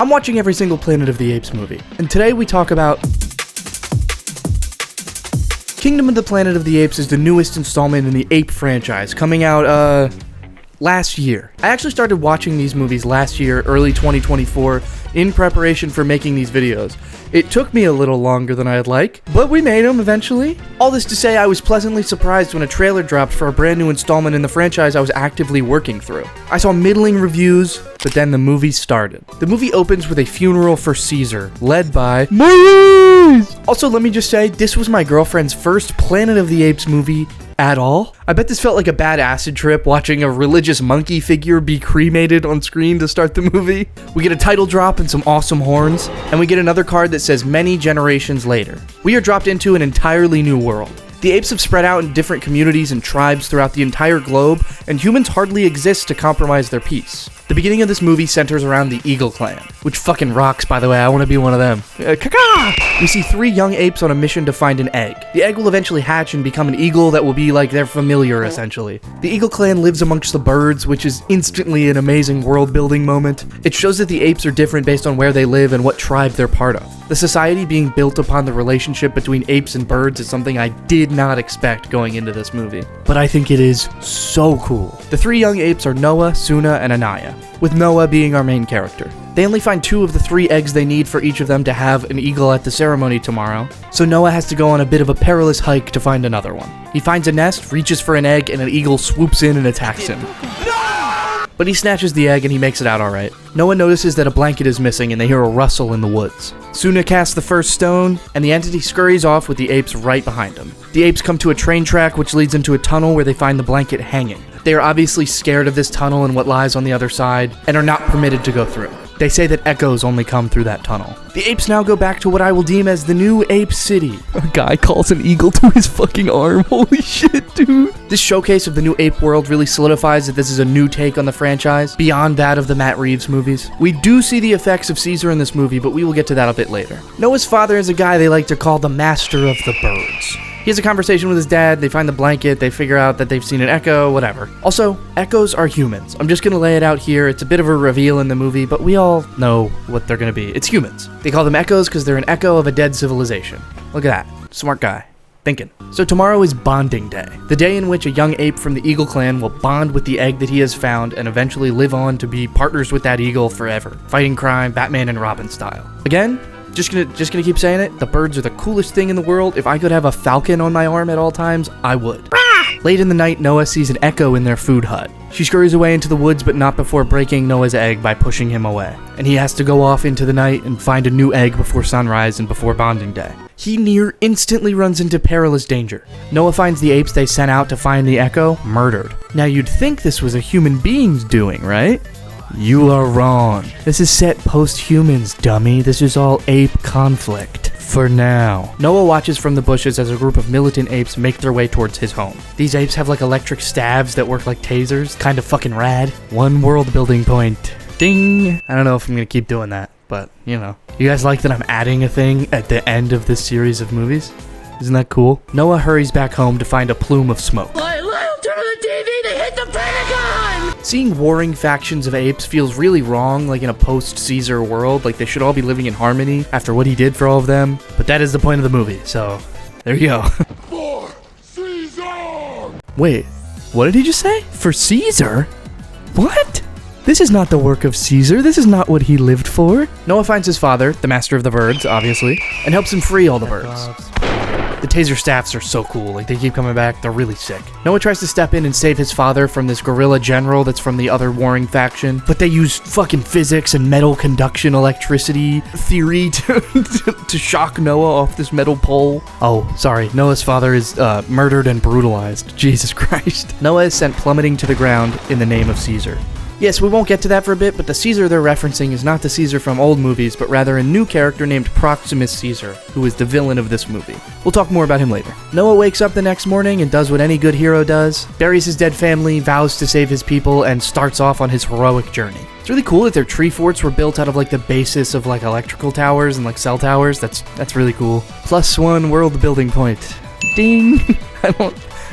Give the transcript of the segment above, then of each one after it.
I'm watching every single Planet of the Apes movie, and today we talk about... Kingdom of the Planet of the Apes is the newest installment in the Ape franchise, coming out, last year. I actually started watching these movies last year, early 2024, in preparation for making these videos. It took me a little longer than I'd like, but we made them eventually. All this to say, I was pleasantly surprised when a trailer dropped for a brand new installment in the franchise I was actively working through. I saw middling reviews, but then the movie started. The movie opens with a funeral for Caesar, led by Maurice! Also, let me just say, this was my girlfriend's first Planet of the Apes movie at all. I bet this felt like a bad acid trip watching a religious monkey figure be cremated on screen to start the movie. We get a title drop and some awesome horns, and we get another card that says many generations later. We are dropped into an entirely new world. The apes have spread out in different communities and tribes throughout the entire globe, and humans hardly exist to compromise their peace. The beginning of this movie centers around the Eagle Clan, which fucking rocks, by the way. I want to be one of them. We see 3 young apes on a mission to find an egg. The egg will eventually hatch and become an eagle that will be like their familiar, essentially. The Eagle Clan lives amongst the birds, which is instantly an amazing world-building moment. It shows that the apes are different based on where they live and what tribe they're part of. The society being built upon the relationship between apes and birds is something I did not expect going into this movie, but I think it is so cool. The 3 young apes are Noah, Suna, and Anaya, with Noah being our main character. They only find 2 of the 3 eggs they need for each of them to have an eagle at the ceremony tomorrow, so Noah has to go on a bit of a perilous hike to find another one. He finds a nest, reaches for an egg, and an eagle swoops in and attacks him. But he snatches the egg and he makes it out alright. Noah notices that a blanket is missing and they hear a rustle in the woods. Suna casts the first stone, and the entity scurries off with the apes right behind him. The apes come to a train track which leads into a tunnel where they find the blanket hanging. They are obviously scared of this tunnel and what lies on the other side, and are not permitted to go through. They say that echoes only come through that tunnel. The apes now go back to what I will deem as the new Ape City. A guy calls an eagle to his fucking arm. Holy shit, dude. This showcase of the new ape world really solidifies that this is a new take on the franchise, beyond that of the Matt Reeves movies. We do see the effects of Caesar in this movie, but we will get to that a bit later. Noah's father is a guy they like to call the Master of the Birds. He has a conversation with his dad, they find the blanket, they figure out that they've seen an echo, whatever. Also, echoes are humans. I'm just gonna lay it out here. It's a bit of a reveal in the movie, but we all know what they're gonna be. It's humans. They call them echoes because they're an echo of a dead civilization. Look at that. Smart guy. Thinking. So tomorrow is bonding day, the day in which a young ape from the Eagle Clan will bond with the egg that he has found and eventually live on to be partners with that eagle forever, fighting crime, Batman and Robin style. Again, just gonna keep saying it, the birds are the coolest thing in the world. If I could have a falcon on my arm at all times, I would. Late in the night, Noah sees an echo in their food hut. She scurries away into the woods, but not before breaking Noah's egg by pushing him away. And he has to go off into the night and find a new egg before sunrise and before bonding day. He near instantly runs into perilous danger. Noah finds the apes they sent out to find the echo murdered. Now you'd think this was a human being's doing, right? You are wrong. This is set post-humans, dummy. This is all ape conflict. For now. Noah watches from the bushes as a group of militant apes make their way towards his home. These apes have like electric stabs that work like tasers. Kind of fucking rad. 1 world building point. Ding! I don't know if I'm gonna keep doing that, but, you know. You guys like that I'm adding a thing at the end of this series of movies? Isn't that cool? Noah hurries back home to find a plume of smoke. Turn on the TV, they hit the Pentagon! Seeing warring factions of apes feels really wrong, like in a post-Caesar world. Like they should all be living in harmony after what he did for all of them. But that is the point of the movie, so there you go. For Caesar! Wait, what did he just say? For Caesar? What? This is not the work of Caesar. This is not what he lived for. Noah finds his father, the master of the birds, obviously, and helps him free all the birds. The taser staffs are so cool. Like, they keep coming back. They're really sick. Noah tries to step in and save his father from this guerrilla general that's from the other warring faction, but they use fucking physics and metal conduction electricity theory to shock Noah off this metal pole. Oh, sorry. Noah's father is murdered and brutalized. Jesus Christ. Noah is sent plummeting to the ground in the name of Caesar. Yes, we won't get to that for a bit, but the Caesar they're referencing is not the Caesar from old movies, but rather a new character named Proximus Caesar, who is the villain of this movie. We'll talk more about him later. Noah wakes up the next morning and does what any good hero does, buries his dead family, vows to save his people, and starts off on his heroic journey. It's really cool that their tree forts were built out of like the basis of like electrical towers and like cell towers. That's really cool. +1 world building point. Ding!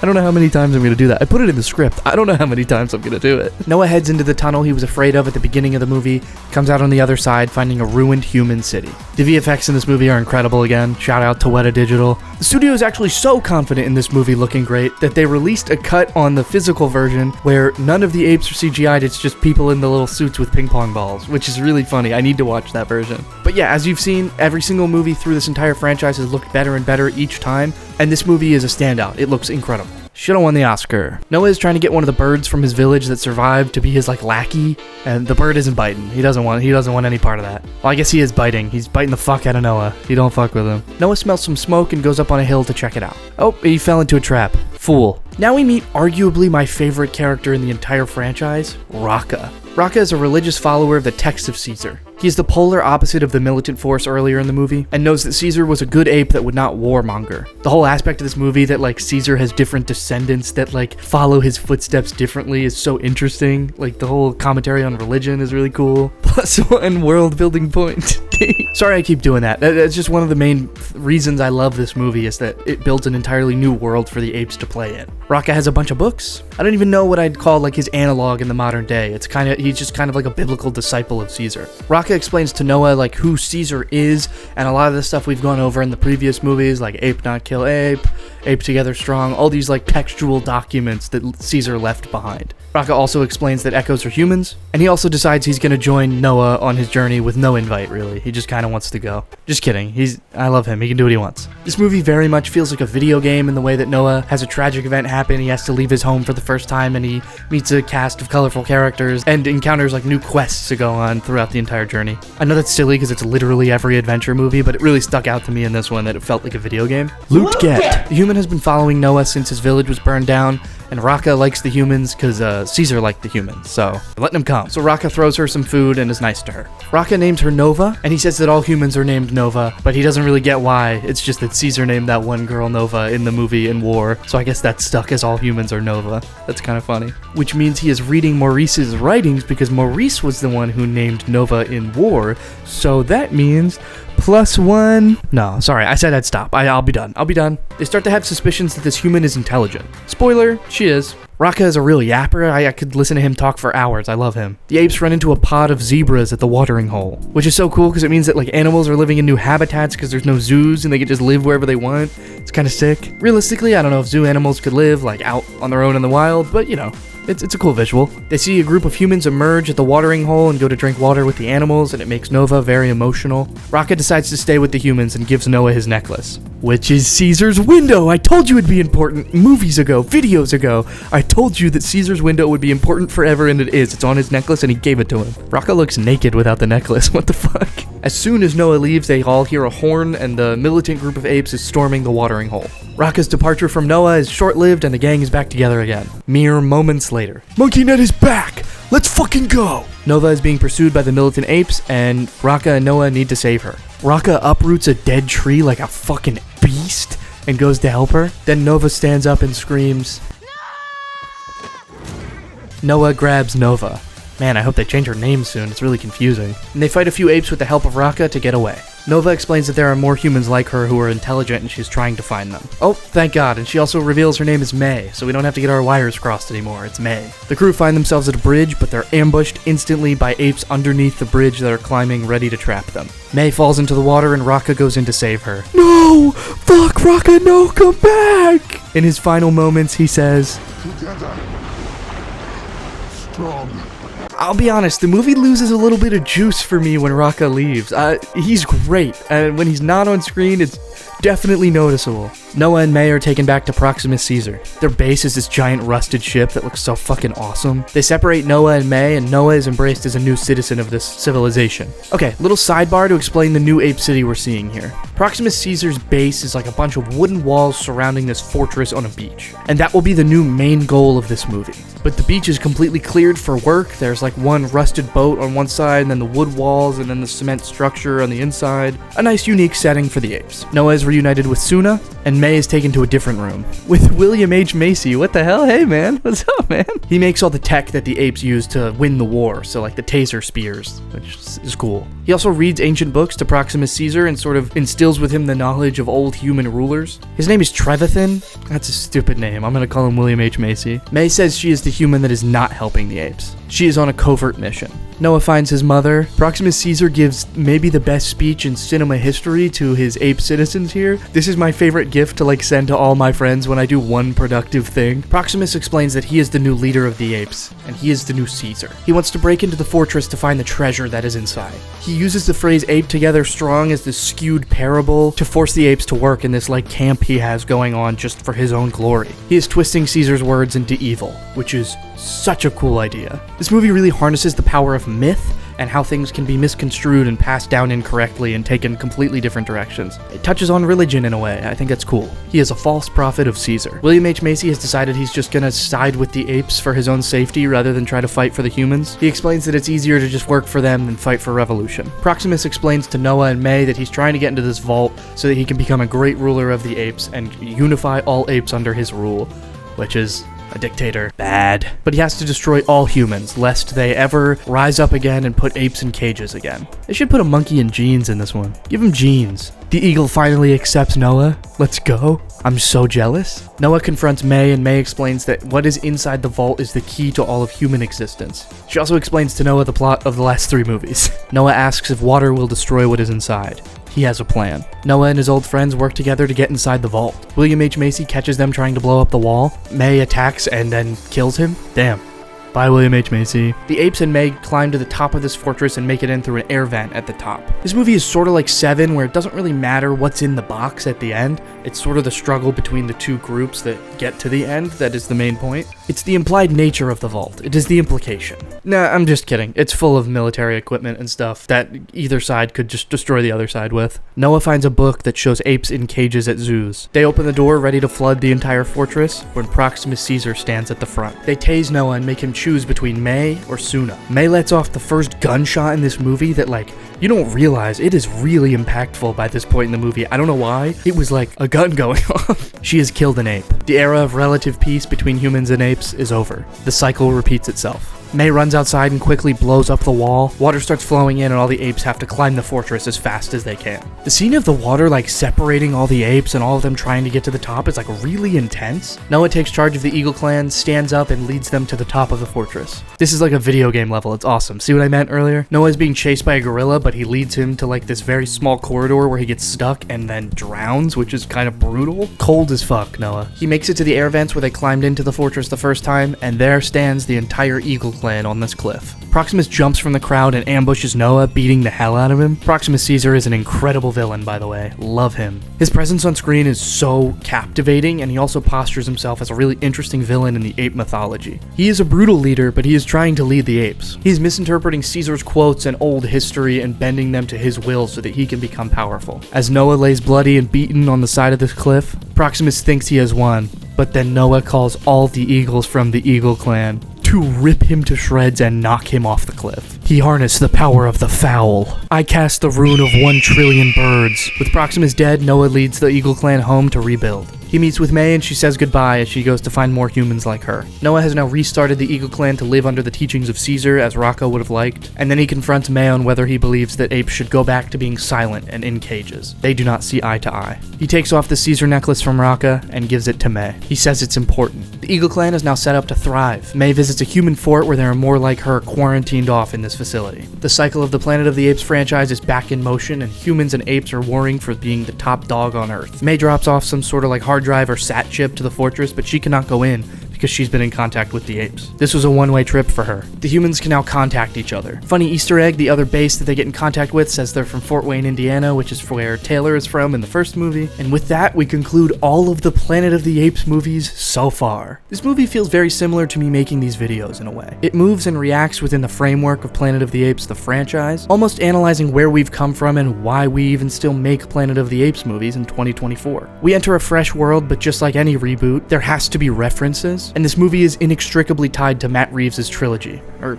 I don't know how many times I'm gonna do that. I put it in the script. I don't know how many times I'm gonna do it. Noah heads into the tunnel he was afraid of at the beginning of the movie, comes out on the other side, finding a ruined human city. The VFX in this movie are incredible again. Shout out to Weta Digital. The studio is actually so confident in this movie looking great that they released a cut on the physical version where none of the apes are CGI'd, it's just people in the little suits with ping pong balls, which is really funny. I need to watch that version. But yeah, as you've seen, every single movie through this entire franchise has looked better and better each time, and this movie is a standout. It looks incredible. Should've won the Oscar. Noah is trying to get one of the birds from his village that survived to be his lackey, and the bird isn't biting. He doesn't want any part of that. Well, I guess he is biting. He's biting the fuck out of Noah. He don't fuck with him. Noah smells some smoke and goes up on a hill to check it out. Oh, he fell into a trap. Fool. Now we meet arguably my favorite character in the entire franchise, Raka. Raka is a religious follower of the text of Caesar. He is the polar opposite of the militant force earlier in the movie, and knows that Caesar was a good ape that would not warmonger. The whole aspect of this movie that Caesar has different descendants that follow his footsteps differently is so interesting. The whole commentary on religion is really cool. +1 world building point. Sorry I keep doing that. That's just one of the main reasons I love this movie, is that it builds an entirely new world for the apes to play in. Raka has a bunch of books. I don't even know what I'd call his analog in the modern day. He's just kind of like a biblical disciple of Caesar. Raka explains to Noah who Caesar is, and a lot of the stuff we've gone over in the previous movies, like Ape Not Kill Ape, Ape Together Strong, all these textual documents that Caesar left behind. Raka also explains that echoes are humans, and he also decides he's gonna join Noah on his journey with no invite, really. He just kind of wants to go. Just kidding. I love him. He can do what he wants. This movie very much feels like a video game in the way that Noah has a tragic event happen. He has to leave his home for the first time, and he meets a cast of colorful characters and encounters new quests to go on throughout the entire journey. I know that's silly because it's literally every adventure movie, but it really stuck out to me in this one that it felt like a video game. Loot get. The human has been following Noah since his village was burned down, and Raka likes the humans because Caesar liked the humans, so they're letting him come. So Raka throws her some food and is nice to her. Raka names her Nova, and he says that all humans are named Nova, but he doesn't really get why. It's just that Caesar named that one girl Nova in the movie in war, so I guess that's stuck as all humans are Nova. That's kind of funny. Which means he is reading Maurice's writings because Maurice was the one who named Nova in war, so that means +1. No, sorry, I said I'd stop. I'll be done. They start to have suspicions that this human is intelligent. Spoiler, she is. Raka is a real yapper. I could listen to him talk for hours. I love him. The apes run into a pod of zebras at the watering hole, which is so cool because it means that animals are living in new habitats because there's no zoos and they can just live wherever they want. It's kind of sick. Realistically, I don't know if zoo animals could live out on their own in the wild, but it's a cool visual. They see a group of humans emerge at the watering hole and go to drink water with the animals, and it makes Nova very emotional. Raka decides to stay with the humans and gives Noah his necklace, which is Caesar's window. I told you it'd be important videos ago. I told you that Caesar's window would be important forever, and it is. It's on his necklace, and he gave it to him. Raka looks naked without the necklace. What the fuck? As soon as Noah leaves, they all hear a horn, and the militant group of apes is storming the watering hole. Raka's departure from Noah is short-lived, and the gang is back together again. Mere moments later. Monkey Nut is back! Let's fucking go! Nova is being pursued by the militant apes, and Raka and Noah need to save her. Raka uproots a dead tree like a fucking beast and goes to help her. Then Nova stands up and screams. Noah grabs Nova. Man, I hope they change her name soon. It's really confusing. And they fight a few apes with the help of Raka to get away. Nova explains that there are more humans like her who are intelligent and she's trying to find them. Oh, thank God, and she also reveals her name is May, so we don't have to get our wires crossed anymore. It's May. The crew find themselves at a bridge, but they're ambushed instantly by apes underneath the bridge that are climbing, ready to trap them. May falls into the water and Raka goes in to save her. No! Fuck, Raka, no, come back! In his final moments, he says, "Together. Strong." I'll be honest, the movie loses a little bit of juice for me when Raka leaves. He's great, and when he's not on screen, it's definitely noticeable. Noah and May are taken back to Proximus Caesar. Their base is this giant rusted ship that looks so fucking awesome. They separate Noah and May, and Noah is embraced as a new citizen of this civilization. Okay, little sidebar to explain the new ape city we're seeing here. Proximus Caesar's base is like a bunch of wooden walls surrounding this fortress on a beach, and that will be the new main goal of this movie. But the beach is completely cleared for work. There's like one rusted boat on one side, and then the wood walls, and then the cement structure on the inside. A nice unique setting for the apes. Noah is reunited with Suna, and May is taken to a different room with William H. Macy. What the hell? Hey man, what's up, man? He makes all the tech that the apes use to win the war, so like the taser spears, which is cool. He also reads ancient books to Proximus Caesar and sort of instills with him the knowledge of old human rulers. His name is Trevithan. That's a stupid name. I'm gonna call him William H. Macy. May says she is the human that is not helping the apes. She is on a covert mission. Noah finds his mother. Proximus Caesar gives maybe the best speech in cinema history to his ape citizens here. This is my favorite gift to like send to all my friends when I do one productive thing. Proximus explains that he is the new leader of the apes, and he is the new Caesar. He wants to break into the fortress to find the treasure that is inside. He uses the phrase ape together strong as this skewed parable to force the apes to work in this like camp he has going on just for his own glory. He is twisting Caesar's words into evil, which is such a cool idea. This movie really harnesses the power of myth and how things can be misconstrued and passed down incorrectly and taken completely different directions. It touches on religion in a way. I think that's cool. He is a false prophet of Caesar. William H. Macy has decided he's just gonna side with the apes for his own safety rather than try to fight for the humans. He explains that it's easier to just work for them than fight for revolution. Proximus explains to Noah and May that he's trying to get into this vault so that he can become a great ruler of the apes and unify all apes under his rule, which is a dictator. Bad. But he has to destroy all humans, lest they ever rise up again and put apes in cages again. They should put a monkey in jeans in this one. Give him jeans. The eagle finally accepts Noah. Let's go. I'm so jealous. Noah confronts May, and May explains that what is inside the vault is the key to all of human existence. She also explains to Noah the plot of the last 3 movies. Noah asks if water will destroy what is inside. He has a plan. Noah and his old friends work together to get inside the vault. William H. Macy catches them trying to blow up the wall. May attacks and then kills him. Damn. Bye, William H. Macy. The apes and May climb to the top of this fortress and make it in through an air vent at the top. This movie is sort of like Seven, where it doesn't really matter what's in the box at the end. It's sort of the struggle between the two groups that get to the end that is the main point. It's the implied nature of the vault. It is the implication. Nah, I'm just kidding. It's full of military equipment and stuff that either side could just destroy the other side with. Noah finds a book that shows apes in cages at zoos. They open the door ready to flood the entire fortress when Proximus Caesar stands at the front. They tase Noah and make him choose between May or Suna. May lets off the first gunshot in this movie that like, you don't realize it is really impactful by this point in the movie. I don't know why. It was like a gun going off. She has killed an ape. The era of relative peace between humans and apes is over. The cycle repeats itself. May runs outside and quickly blows up the wall. Water starts flowing in and all the apes have to climb the fortress as fast as they can. The scene of the water like separating all the apes and all of them trying to get to the top is like really intense. Noah takes charge of the Eagle clan, stands up and leads them to the top of the fortress. This is like a video game level. It's awesome. See what I meant earlier? Noah is being chased by a gorilla, but he leads him to like this very small corridor where he gets stuck and then drowns, which is kind of brutal. Cold as fuck, Noah. He makes it to the air vents where they climbed into the fortress the first time, and there stands the entire Eagle clan on this cliff. Proximus jumps from the crowd and ambushes Noah, beating the hell out of him. Proximus Caesar is an incredible villain, by the way. Love him. His presence on screen is so captivating, and he also postures himself as a really interesting villain in the ape mythology. He is a brutal leader, but he is trying to lead the apes. He's misinterpreting Caesar's quotes and old history and bending them to his will so that he can become powerful. As Noah lays bloody and beaten on the side of this cliff, Proximus thinks he has won, but then Noah calls all the eagles from the Eagle clan to rip him to shreds and knock him off the cliff. He harnessed the power of the fowl. I cast the rune of 1 trillion birds. With Proximus dead, Noah leads the Eagle clan home to rebuild. He meets with May and she says goodbye as she goes to find more humans like her. Noah has now restarted the Eagle clan to live under the teachings of Caesar, as Raka would have liked, and then he confronts May on whether he believes that apes should go back to being silent and in cages. They do not see eye to eye. He takes off the Caesar necklace from Raka and gives it to May. He says it's important. The Eagle clan is now set up to thrive. May visits a human fort where there are more like her quarantined off in this facility. The cycle of the Planet of the Apes franchise is back in motion, and humans and apes are warring for being the top dog on Earth. May drops off some sort of like hard drive or sat chip to the fortress, but she cannot go in because she's been in contact with the apes. This was a one-way trip for her. The humans can now contact each other. Funny Easter egg, the other base that they get in contact with says they're from Fort Wayne, Indiana, which is where Taylor is from in the first movie. And with that, we conclude all of the Planet of the Apes movies so far. This movie feels very similar to me making these videos in a way. It moves and reacts within the framework of Planet of the Apes, the franchise, almost analyzing where we've come from and why we even still make Planet of the Apes movies in 2024. We enter a fresh world, but just like any reboot, there has to be references, and this movie is inextricably tied to Matt Reeves' trilogy, or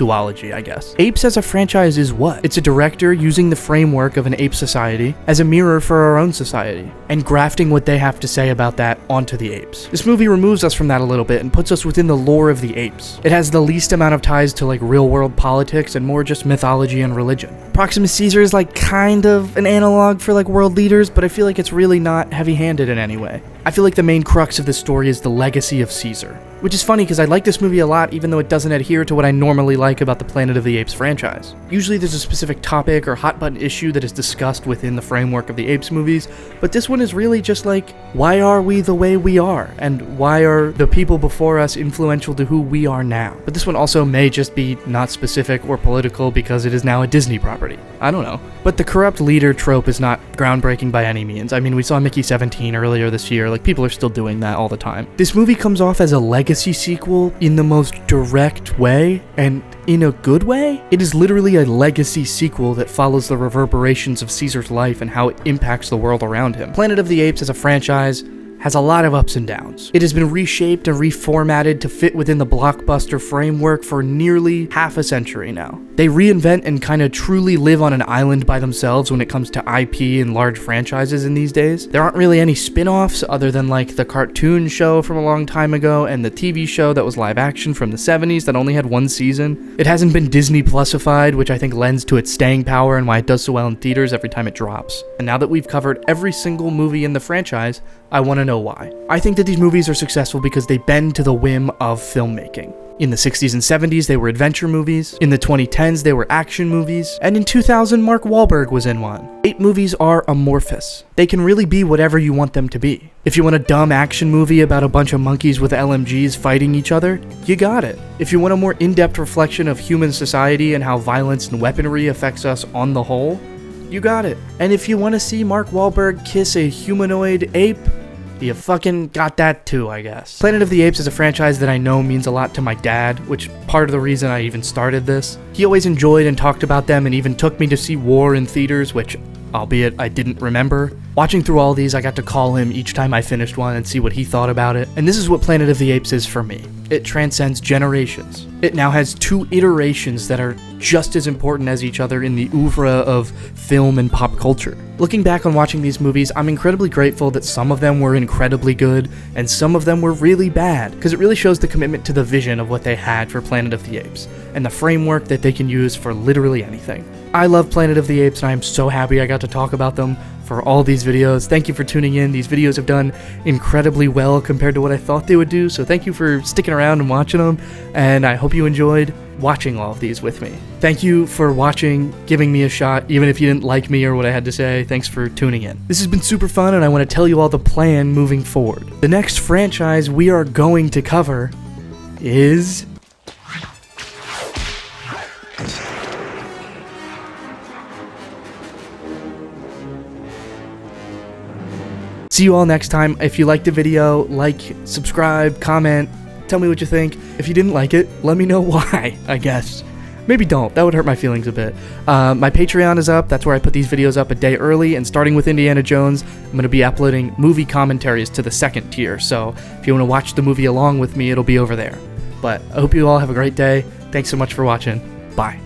duology, I guess. Apes as a franchise is what? It's a director using the framework of an ape society as a mirror for our own society, and grafting what they have to say about that onto the apes. This movie removes us from that a little bit and puts us within the lore of the apes. It has the least amount of ties to like real world politics and more just mythology and religion. Proximus Caesar is like kind of an analog for like world leaders, but I feel like it's really not heavy-handed in any way. I feel like the main crux of this story is the legacy of Caesar, which is funny because I like this movie a lot even though it doesn't adhere to what I normally like about the Planet of the Apes franchise. Usually there's a specific topic or hot button issue that is discussed within the framework of the Apes movies, but this one is really just like, why are we the way we are? And why are the people before us influential to who we are now? But this one also may just be not specific or political because it is now a Disney property. I don't know. But the corrupt leader trope is not groundbreaking by any means. I mean, we saw Mickey 17 earlier this year. Like, people are still doing that all the time. This movie comes off as a legacy sequel in the most direct way, and in a good way. It is literally a legacy sequel that follows the reverberations of Caesar's life and how it impacts the world around him. Planet of the Apes as a franchise has a lot of ups and downs. It has been reshaped and reformatted to fit within the blockbuster framework for nearly half a century now. They reinvent and kind of truly live on an island by themselves when it comes to IP and large franchises in these days. There aren't really any spin-offs other than like the cartoon show from a long time ago and the TV show that was live action from the 70s that only had one season. It hasn't been Disney Plusified, which I think lends to its staying power and why it does so well in theaters every time it drops. And now that we've covered every single movie in the franchise, I want to know why. I think that these movies are successful because they bend to the whim of filmmaking. In the 60s and 70s, they were adventure movies. In the 2010s, they were action movies. And in 2000, Mark Wahlberg was in one. Ape movies are amorphous. They can really be whatever you want them to be. If you want a dumb action movie about a bunch of monkeys with LMGs fighting each other, you got it. If you want a more in-depth reflection of human society and how violence and weaponry affects us on the whole, you got it. And if you want to see Mark Wahlberg kiss a humanoid ape, you fucking got that too, I guess. Planet of the Apes is a franchise that I know means a lot to my dad, which part of the reason I even started this. He always enjoyed and talked about them and even took me to see War in theaters, which, albeit I didn't remember. Watching through all these, I got to call him each time I finished one and see what he thought about it. And this is what Planet of the Apes is for me. It transcends generations. It now has two iterations that are just as important as each other in the oeuvre of film and pop culture. Looking back on watching these movies, I'm incredibly grateful that some of them were incredibly good and some of them were really bad, because it really shows the commitment to the vision of what they had for Planet of the Apes and the framework that they can use for literally anything. I love Planet of the Apes and I'm so happy I got to talk about them for all these videos. Thank you for tuning in. These videos have done incredibly well compared to what I thought they would do, so thank you for sticking around and watching them, and I hope you enjoyed watching all of these with me. Thank you for watching, giving me a shot, even if you didn't like me or what I had to say. Thanks for tuning in. This has been super fun, and I want to tell you all the plan moving forward. The next franchise we are going to cover is... See you all next time. If you liked the video, like, subscribe, comment, tell me what you think. If you didn't like it, let me know why, I guess. Maybe don't. That would hurt my feelings a bit. My Patreon is up. That's where I put these videos up a day early. And starting with Indiana Jones, I'm going to be uploading movie commentaries to the second tier. So if you want to watch the movie along with me, it'll be over there. But I hope you all have a great day. Thanks so much for watching. Bye.